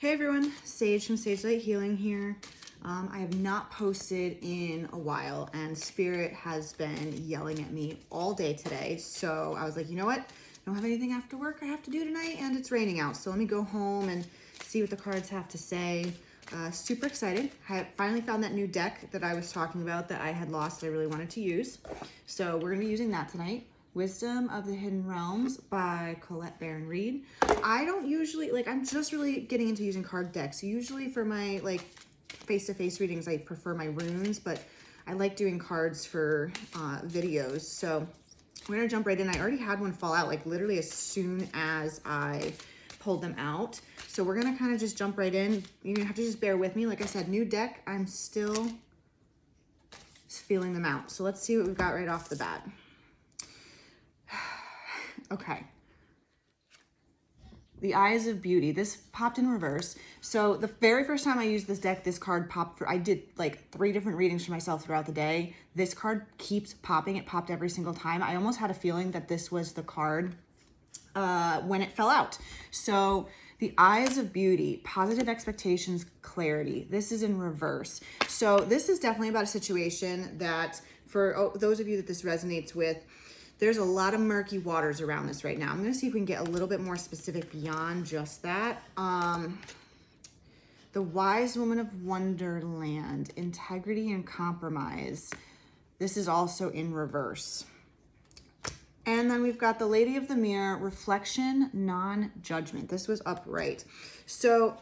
Hey everyone, Sage from Sage Light Healing here. I have not posted in a while and Spirit has been yelling at me all day today. So I was like, you know what? I don't have anything after work I have to do tonight and it's raining out. So let me go home and see what the cards have to say. Super excited. I finally found that new deck that I was talking about that I had lost that I really wanted to use. So we're gonna be using that tonight. Wisdom of the Hidden Realms by Colette Baron Reid. I don't usually, I'm just really getting into using card decks. Usually for my, face-to-face readings, I prefer my runes, but I like doing cards for videos. So we're gonna jump right in. I already had one fall out, literally as soon as I pulled them out. So we're gonna kind of just jump right in. You're gonna have to just bear with me. Like I said, new deck, I'm still feeling them out. So let's see what we've got right off the bat. Okay. The Eyes of Beauty. This popped in reverse. So the very first time I used this deck, this card popped for, I did 3 different readings for myself throughout the day. This card keeps popping. It popped every single time. I almost had a feeling that this was the card when it fell out. So the Eyes of Beauty, positive expectations, clarity. This is in reverse. So this is definitely about a situation that for those of you that this resonates with, there's a lot of murky waters around this right now. I'm gonna see if we can get a little bit more specific beyond just that. The Wise Woman of Wonderland, integrity and compromise. This is also in reverse. And then we've got the Lady of the Mirror, reflection, non-judgment. This was upright. So,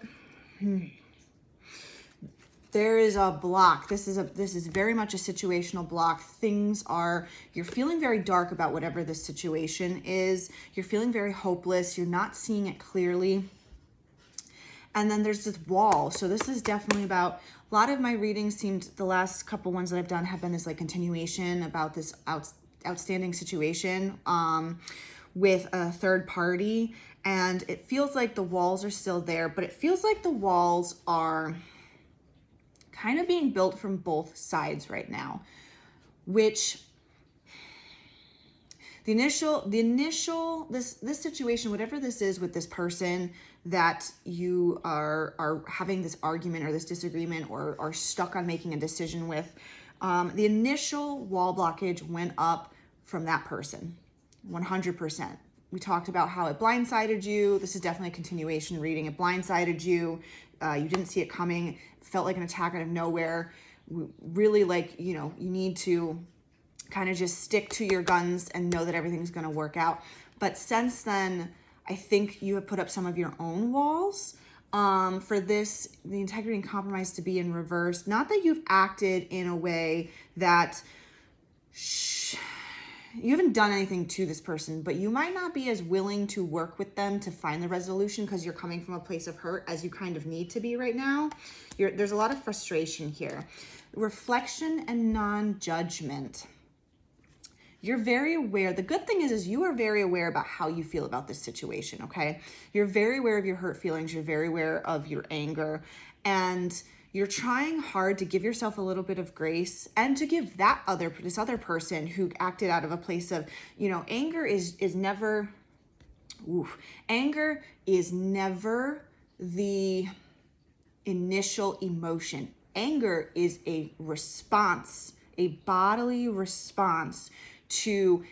there is a block. This is very much a situational block. You're feeling very dark about whatever this situation is. You're feeling very hopeless. You're not seeing it clearly. And then there's this wall. So this is definitely about, a lot of my readings the last couple ones that I've done have been this continuation about this outstanding situation with a third party. And it feels like the walls are still there, but it feels like the walls are kind of being built from both sides right now, which this situation, whatever this is with this person that you are having this argument or this disagreement or are stuck on making a decision with, the initial wall blockage went up from that person, 100%. We talked about how it blindsided you. This is definitely a continuation reading. It blindsided you. You didn't see it coming. It felt like an attack out of nowhere. Really, you need to kind of just stick to your guns and know that everything's going to work out. But since then, I think you have put up some of your own walls for this, the integrity and compromise to be in reverse. Not that you've acted in a way that you haven't done anything to this person, but you might not be as willing to work with them to find the resolution because you're coming from a place of hurt as you kind of need to be right now. There's a lot of frustration here. Reflection and non-judgment. You're very aware. The good thing is you are very aware about how you feel about this situation, okay? You're very aware of your hurt feelings. You're very aware of your anger. And you're trying hard to give yourself a little bit of grace and to give this other person who acted out of a place of, anger is never the initial emotion. Anger is a response, a bodily response to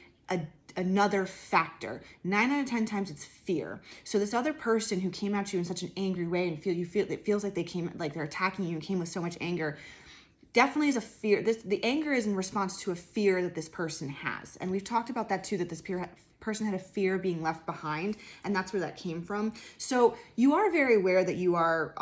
another factor. 9 out of 10 times it's fear. So this other person who came at you in such an angry way and it feels like they're attacking you and came with so much anger, definitely is a fear. The anger is in response to a fear that this person has. And we've talked about that too, that this person had a fear of being left behind, and that's where that came from. So you are very aware that you are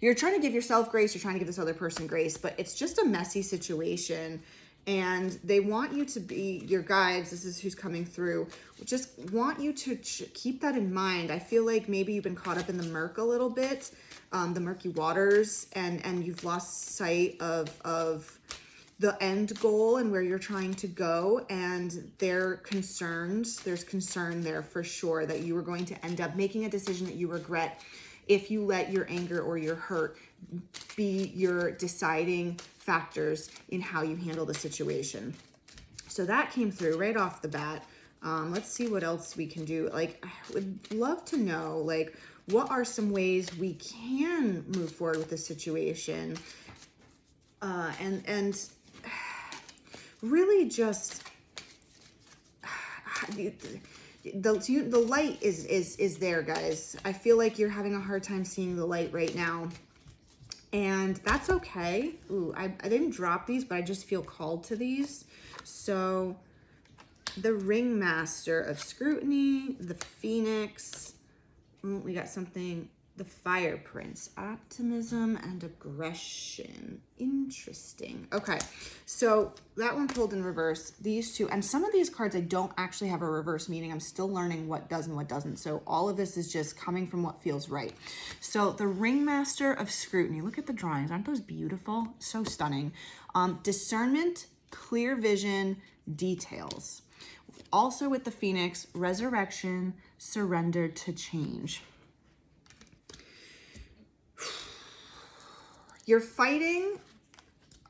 you're trying to give yourself grace, you're trying to give this other person grace, but it's just a messy situation. And they want you to be your guides. This is who's coming through. Just want you to keep that in mind. I feel like maybe you've been caught up in the murk a little bit, the murky waters, and you've lost sight of the end goal and where you're trying to go. And they're concerned. There's concern there for sure that you are going to end up making a decision that you regret if you let your anger or your hurt be your deciding factors in how you handle the situation. So that came through right off the bat. Let's see what else we can do. Like, I would love to know, like, what are some ways we can move forward with the situation? And really just the light is there, guys. I feel like you're having a hard time seeing the light right now, and that's okay. Ooh, I didn't drop these, but I just feel called to these. So the Ringmaster of Scrutiny, the Phoenix, we got something, the Fire Prince, Optimism and Aggression. Interesting. Okay, so that one pulled in reverse. These two, and some of these cards I don't actually have a reverse meaning. I'm still learning what does and what doesn't. So all of this is just coming from what feels right. So the Ringmaster of Scrutiny, look at the drawings. Aren't those beautiful? So stunning. Discernment, clear vision, details. Also with the Phoenix, resurrection, surrender to change. You're fighting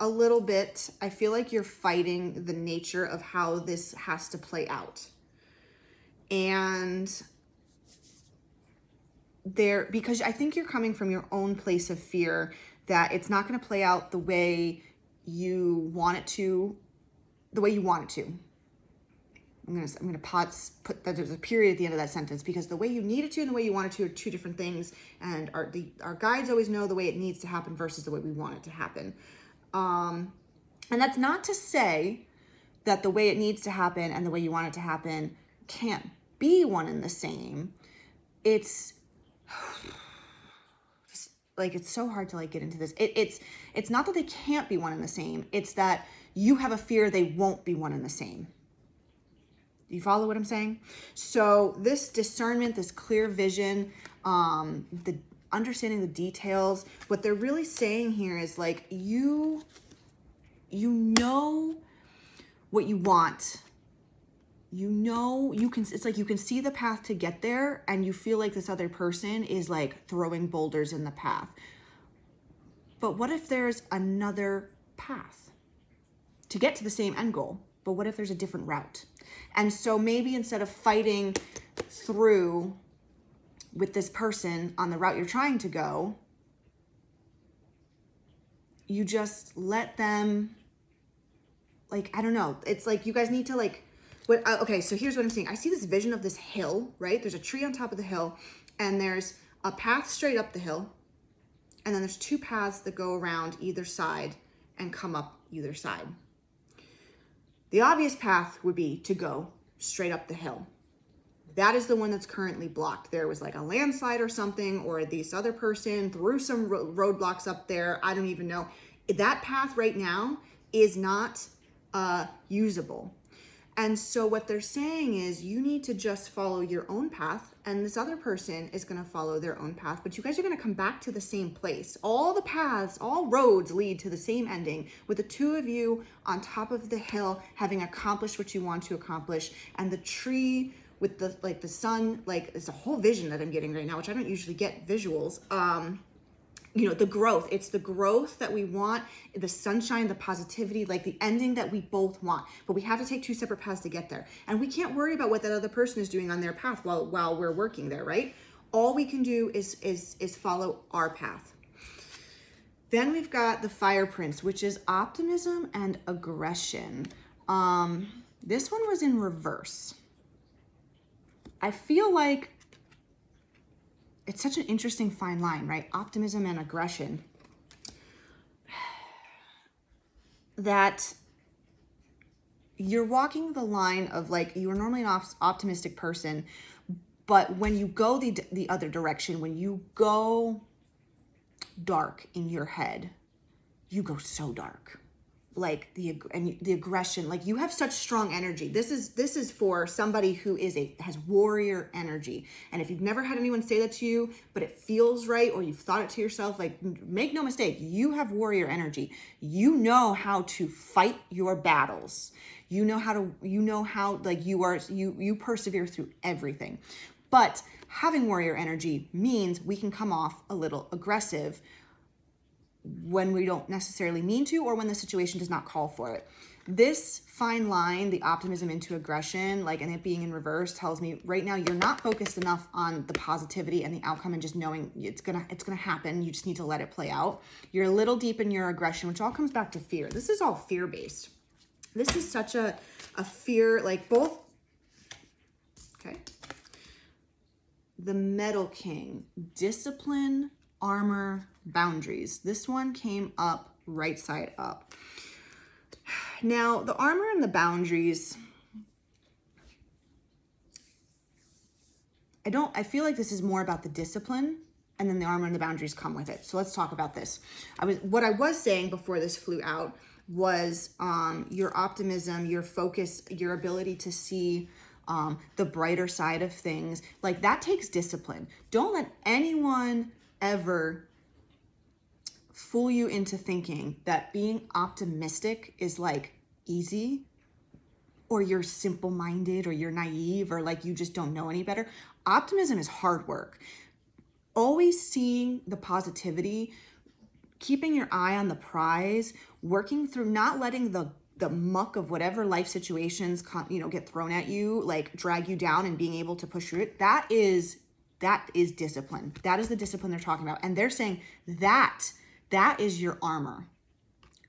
a little bit. I feel like you're fighting the nature of how this has to play out. And because I think you're coming from your own place of fear that it's not going to play out the way you want it to, I'm gonna put that there's a period at the end of that sentence, because the way you need it to and the way you want it to are two different things, and our guides always know the way it needs to happen versus the way we want it to happen. And that's not to say that the way it needs to happen and the way you want it to happen can't be one and the same. It's like, it's so hard to like get into this. It's not that they can't be one and the same. It's that you have a fear they won't be one and the same. You follow what I'm saying? So this discernment, this clear vision, the understanding the details, what they're really saying here is like, you know what you want. You know, it's like you can see the path to get there, and you feel like this other person is like throwing boulders in the path. But what if there's another path to get to the same end goal? But what if there's a different route? And so maybe instead of fighting through with this person on the route you're trying to go, you just let them, like, I don't know. It's like you guys need to like, okay, so here's what I'm seeing. I see this vision of this hill, right? There's a tree on top of the hill, and there's a path straight up the hill, and then there's two paths that go around either side and come up either side. The obvious path would be to go straight up the hill. That is the one that's currently blocked. There was like a landslide or something, or this other person threw some roadblocks up there. I don't even know. That path right now is not usable. And so what they're saying is you need to just follow your own path, and this other person is going to follow their own path, but you guys are going to come back to the same place. All the paths, all roads lead to the same ending, with the two of you on top of the hill having accomplished what you want to accomplish, and the tree with the sun, like, it's a whole vision that I'm getting right now, which I don't usually get visuals. You know, the growth, it's the growth that we want, the sunshine, the positivity, like the ending that we both want, but we have to take two separate paths to get there. And we can't worry about what that other person is doing on their path while we're working there, right? All we can do is follow our path. Then we've got the Fire Prince, which is optimism and aggression. This one was in reverse. I feel like it's such an interesting fine line, right? Optimism and aggression. That you're walking the line of like, you're normally an optimistic person, but when you go the other direction, when you go dark in your head, you go so dark. Like the aggression, like you have such strong energy. This is for somebody who has warrior energy. And if you've never had anyone say that to you, but it feels right, or you've thought it to yourself, like, make no mistake, you have warrior energy. You know how to fight your battles. You know how like you persevere through everything. But having warrior energy means we can come off a little aggressive when we don't necessarily mean to, or when the situation does not call for it. this fine line, the optimism into aggression, like, and it being in reverse tells me right now you're not focused enough on the positivity and the outcome and just knowing it's gonna happen. You just need to let it play out. You're a little deep in your aggression, which all comes back to fear. This is all fear-based. This is such a fear, like both, okay. The Metal King, discipline, armor, boundaries. This one came up right side up. Now, the armor and the boundaries, I feel like this is more about the discipline, and then the armor and the boundaries come with it. So let's talk about this. What I was saying before this flew out was your optimism, your focus, your ability to see the brighter side of things. Like, that takes discipline. Don't let anyone ever fool you into thinking that being optimistic is like easy, or you're simple-minded, or you're naive, or like you just don't know any better. Optimism is hard work. Always seeing the positivity, keeping your eye on the prize, working through, not letting the muck of whatever life situations get thrown at you, like drag you down, and being able to push through it. That is discipline. That is the discipline they're talking about. And they're saying that is your armor.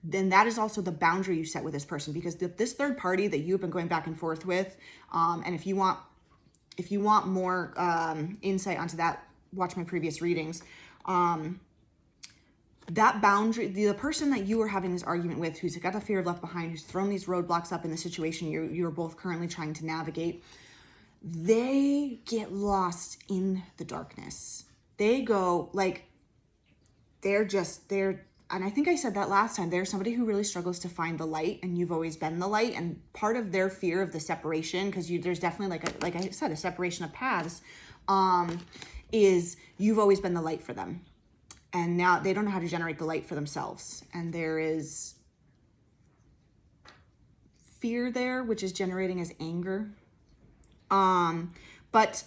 Then that is also the boundary you set with this person, because this third party that you've been going back and forth with, and if you want more insight onto that, watch my previous readings. That boundary, the person that you are having this argument with, who's got the fear of left behind, who's thrown these roadblocks up in the situation you're both currently trying to navigate, they get lost in the darkness. They go like, and I think I said that last time, they're somebody who really struggles to find the light, and you've always been the light. And part of their fear of the separation, because there's definitely like I said, a separation of paths, is you've always been the light for them. And now they don't know how to generate the light for themselves. And there is fear there, which is generating as anger. But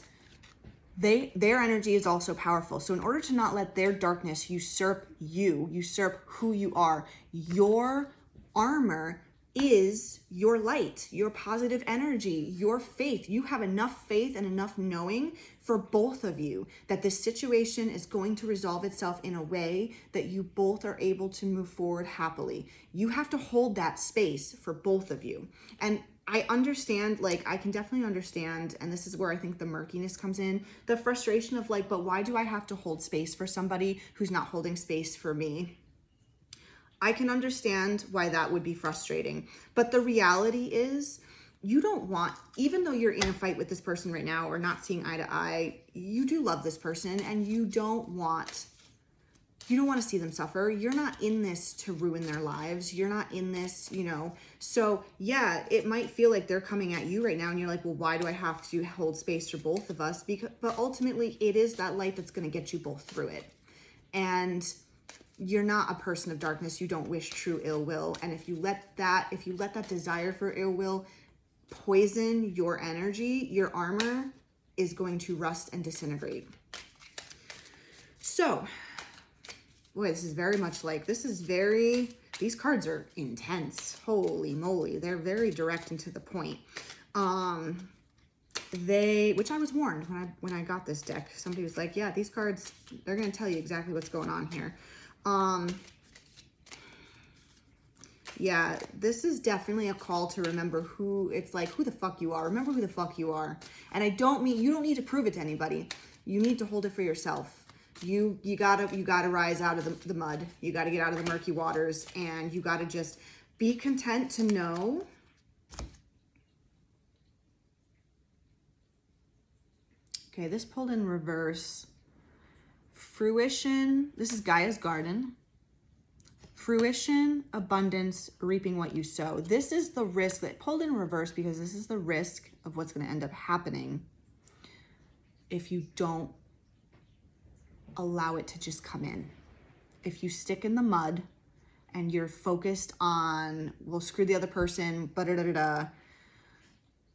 their energy is also powerful. So in order to not let their darkness usurp who you are, your armor is your light, your positive energy, your faith. You have enough faith and enough knowing for both of you that this situation is going to resolve itself in a way that you both are able to move forward happily. You have to hold that space for both of you. And I understand, like, I can definitely understand, and this is where I think the murkiness comes in, the frustration of like, but why do I have to hold space for somebody who's not holding space for me? I can understand why that would be frustrating. But the reality is, you don't want, even though you're in a fight with this person right now or not seeing eye to eye, you do love this person, and you don't want to see them suffer. You're not in this to ruin their lives. You're not in this, So yeah, it might feel like they're coming at you right now, and you're like, well, why do I have to hold space for both of us? But ultimately, it is that light that's going to get you both through it. And you're not a person of darkness. You don't wish true ill will. And if you let that desire for ill will poison your energy, your armor is going to rust and disintegrate. So, boy, this is very much like, these cards are intense. Holy moly. They're very direct and to the point. Which I was warned when I got this deck. Somebody was like, yeah, these cards, they're going to tell you exactly what's going on here. Yeah, this is definitely a call to remember who the fuck you are. Remember who the fuck you are. And I don't mean, you don't need to prove it to anybody. You need to hold it for yourself. You gotta rise out of the mud. You gotta get out of the murky waters, and you gotta just be content to know okay, this pulled in reverse. Fruition, this is Gaia's garden. Fruition, abundance, reaping what you sow. This is the risk that pulled in reverse, because this is the risk of what's going to end up happening if you don't allow it to just come in. If you stick in the mud and you're focused on, well, screw the other person,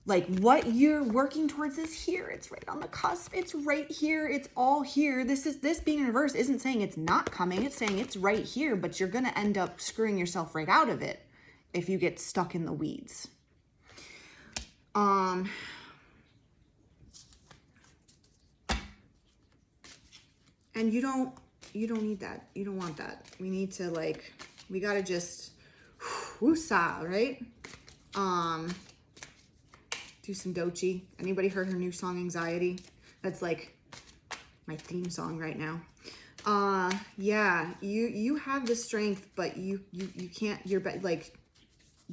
like, what you're working towards is here. It's right on the cusp. It's right here. It's all here. This being in reverse isn't saying it's not coming. It's saying it's right here, but you're going to end up screwing yourself right out of it if you get stuck in the weeds. And you don't need that. You don't want that. We need to like, we gotta just woosah, right? Do some Doechii. Anybody heard her new song Anxiety? That's like my theme song right now. Yeah, you have the strength, but you can't, like,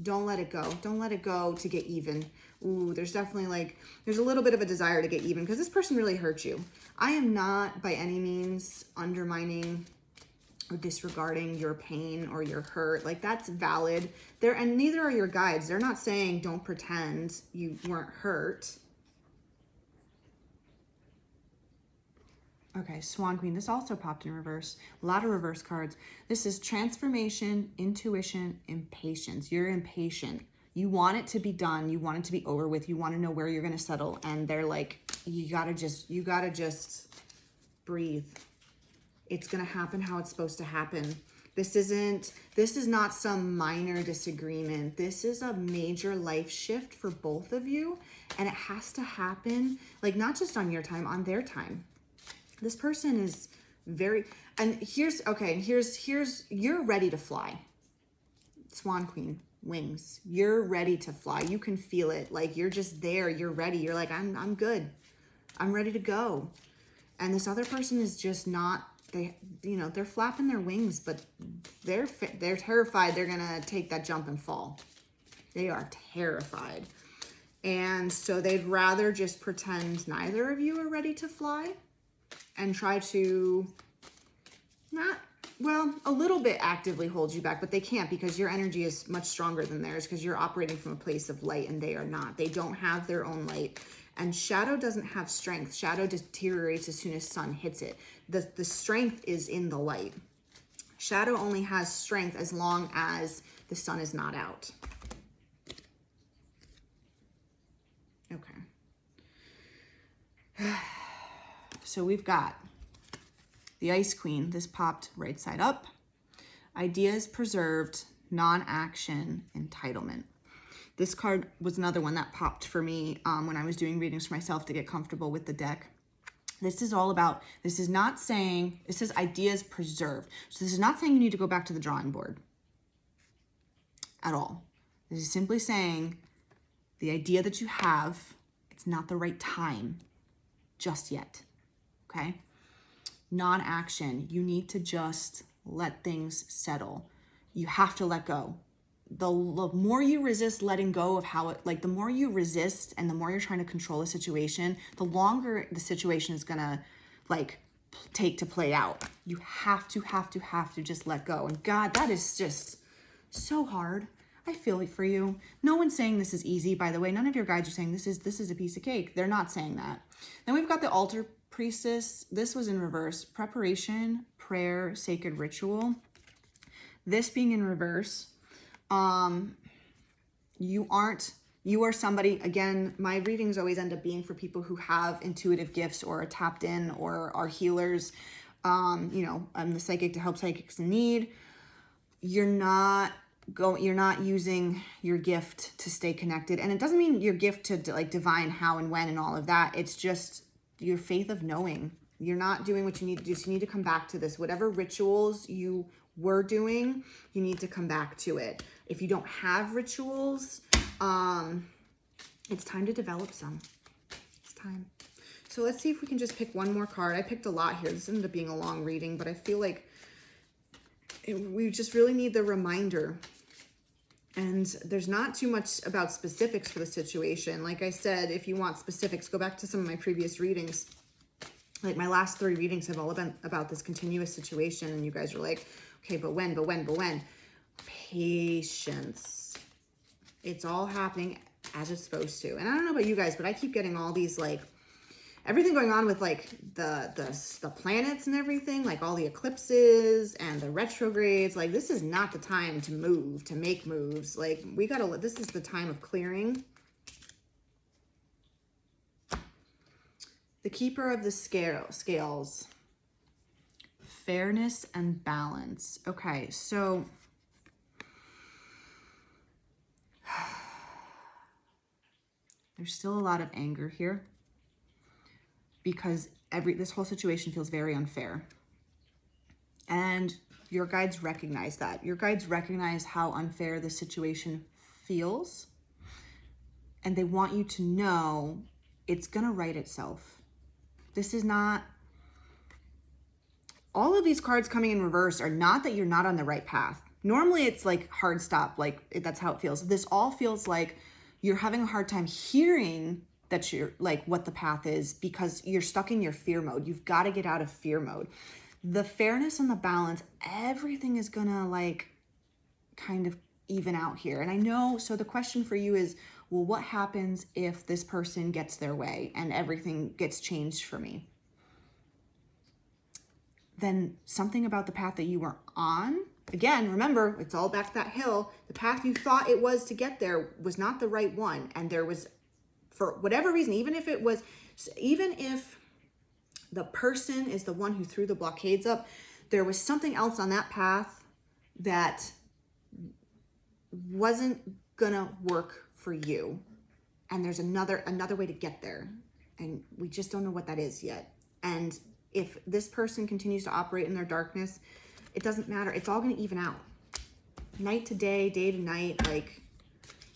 don't let it go. Don't let it go to get even. Ooh, there's definitely like, there's a little bit of a desire to get even because this person really hurt you. I am not by any means undermining or disregarding your pain or your hurt. Like, that's valid there, and neither are your guides. They're not saying don't pretend you weren't hurt. Okay, Swan Queen. This also popped in reverse. A lot of reverse cards. This is transformation, intuition, impatience. You're impatient. You want it to be done. You want it to be over with. You want to know where you're going to settle. And they're like, you gotta just breathe. It's going to happen how it's supposed to happen. This is not some minor disagreement. This is a major life shift for both of you. And it has to happen, like, not just on your time, on their time. This person is very, and here's, you're ready to fly. Swan Queen, wings. You're ready to fly. You can feel it. Like, you're just there. You're ready. You're like, I'm good. I'm ready to go. And this other person is just not, they're flapping their wings, but they're terrified they're going to take that jump and fall. They are terrified. And so they'd rather just pretend neither of you are ready to fly and try to a little bit actively hold you back, but they can't because your energy is much stronger than theirs because you're operating from a place of light and they are not. They don't have their own light. And shadow doesn't have strength. Shadow deteriorates as soon as sun hits it. The strength is in the light. Shadow only has strength as long as the sun is not out. Okay. So we've got the Ice Queen. This popped right side up. Ideas preserved, non-action, entitlement. This card was another one that popped for me when I was doing readings for myself to get comfortable with the deck. This is all about, this is not saying, it says ideas preserved. So this is not saying you need to go back to the drawing board at all. This is simply saying the idea that you have, it's not the right time just yet. Okay? Non-action. You need to just let things settle. You have to let go. The more you resist letting go of how it, like, the more you resist and the more you're trying to control a situation, the longer the situation is gonna, like, take to play out. You have to just let go. And God, that is just so hard. I feel it for you. No one's saying this is easy, by the way. None of your guides are saying this is a piece of cake. They're not saying that. Then we've got the Altar Priestess. This was in reverse. Preparation, prayer, sacred ritual. This being in reverse, you are somebody, again, my readings always end up being for people who have intuitive gifts or are tapped in or are healers. I'm the psychic to help psychics in need. You're not using your gift to stay connected. And it doesn't mean your gift to like divine how and when and all of that. It's just your faith of knowing. You're not doing what you need to do. So you need to come back to this. Whatever rituals you were doing, you need to come back to it. If you don't have rituals, it's time to develop some. It's time. So let's see if we can just pick one more card. I picked a lot here. This ended up being a long reading, but I feel like we just really need the reminder. And there's not too much about specifics for the situation. Like I said, if you want specifics, go back to some of my previous readings. Like my last 3 readings have all been about this continuous situation. And you guys are like, okay, but when? Patience. It's all happening as it's supposed to. And I don't know about you guys, but I keep getting all these, like, everything going on with like the planets and everything, like all the eclipses and the retrogrades. Like, this is not the time to move, to make moves. Like, this is the time of clearing. The Keeper of the Scales. Fairness and balance. Okay, so There's still a lot of anger here because this whole situation feels very unfair. And your guides recognize that. Your guides recognize how unfair the situation feels. And they want you to know it's gonna right itself. This is not, all of these cards coming in reverse are not that you're not on the right path. Normally it's like hard stop, like that's how it feels. This all feels like you're having a hard time hearing that you're like what the path is because you're stuck in your fear mode. You've got to get out of fear mode. The fairness and the balance, everything is gonna like kind of even out here. And I know, so the question for you is, well, what happens if this person gets their way and everything gets changed for me? Then something about the path that you were on, again, remember, it's all back to that hill. The path you thought it was to get there was not the right one. And there was, for whatever reason, even if the person is the one who threw the blockades up, there was something else on that path that wasn't gonna work for you. And there's another way to get there. And we just don't know what that is yet. And if this person continues to operate in their darkness, it doesn't matter. It's all gonna even out. Night to day to night, like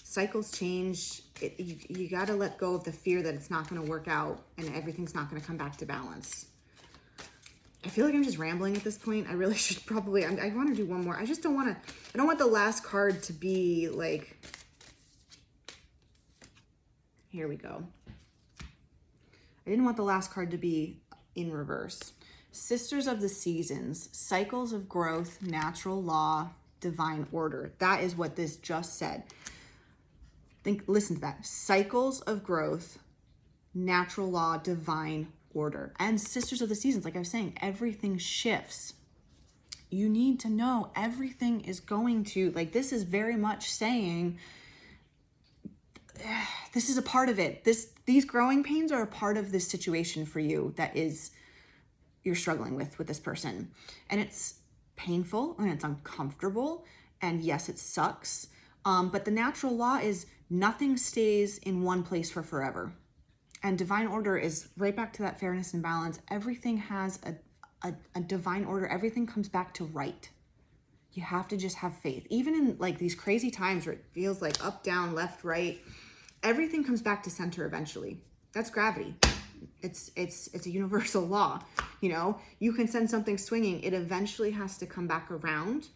cycles change. You gotta let go of the fear that it's not gonna work out and everything's not gonna come back to balance. I feel like I'm just rambling at this point. I really should probably, I wanna do one more. I just don't wanna, I don't want the last card to be like, here we go. I didn't want the last card to be in reverse. Sisters of the Seasons, cycles of growth, natural law, divine order. That is what this just said. Listen to that. Cycles of growth, natural law, divine order. And Sisters of the Seasons, like I was saying, everything shifts. You need to know everything is going to, like, this is very much saying, this is a part of it. These growing pains are a part of this situation for you that is, you're struggling with this person. And it's painful and it's uncomfortable. And yes, it sucks. But the natural law is nothing stays in one place for forever. And divine order is right back to that fairness and balance. Everything has a divine order. Everything comes back to right. You have to just have faith. Even in like these crazy times where it feels like up, down, left, right, everything comes back to center eventually. That's gravity. It's a universal law. You know, you can send something swinging. It eventually has to come back around.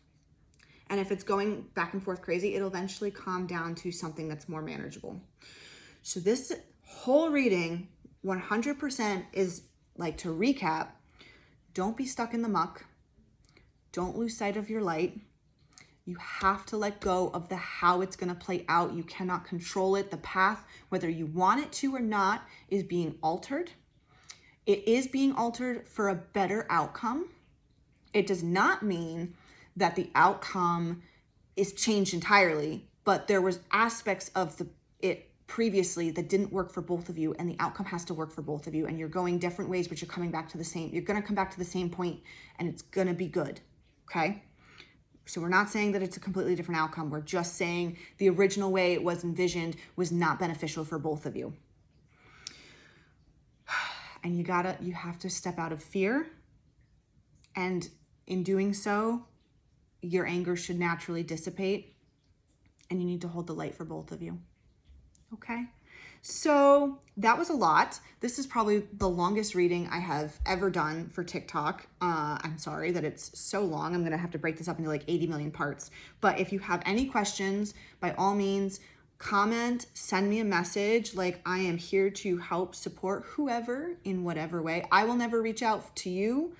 And if it's going back and forth crazy, it'll eventually calm down to something that's more manageable. So this whole reading 100% is like, to recap, don't be stuck in the muck. Don't lose sight of your light. You have to let go of the how it's going to play out. You cannot control it. The path, whether you want it to or not, is being altered. It is being altered for a better outcome. It does not mean that the outcome is changed entirely, but there was aspects of it previously that didn't work for both of you, and the outcome has to work for both of you, and you're going different ways, but you're coming back to you're going to come back to the same point, and it's going to be good. Okay? So we're not saying that it's a completely different outcome. We're just saying the original way it was envisioned was not beneficial for both of you. And you have to step out of fear. And in doing so, your anger should naturally dissipate, and you need to hold the light for both of you. Okay? So that was a lot. This is probably the longest reading I have ever done for TikTok. I'm sorry that it's so long. I'm going to have to break this up into like 80 million parts. But if you have any questions, by all means, comment, send me a message. Like, I am here to help support whoever in whatever way. I will never reach out to you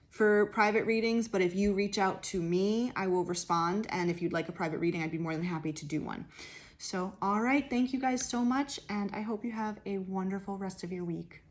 for private readings, but if you reach out to me, I will respond. And if you'd like a private reading, I'd be more than happy to do one. So, all right, thank you guys so much, and I hope you have a wonderful rest of your week.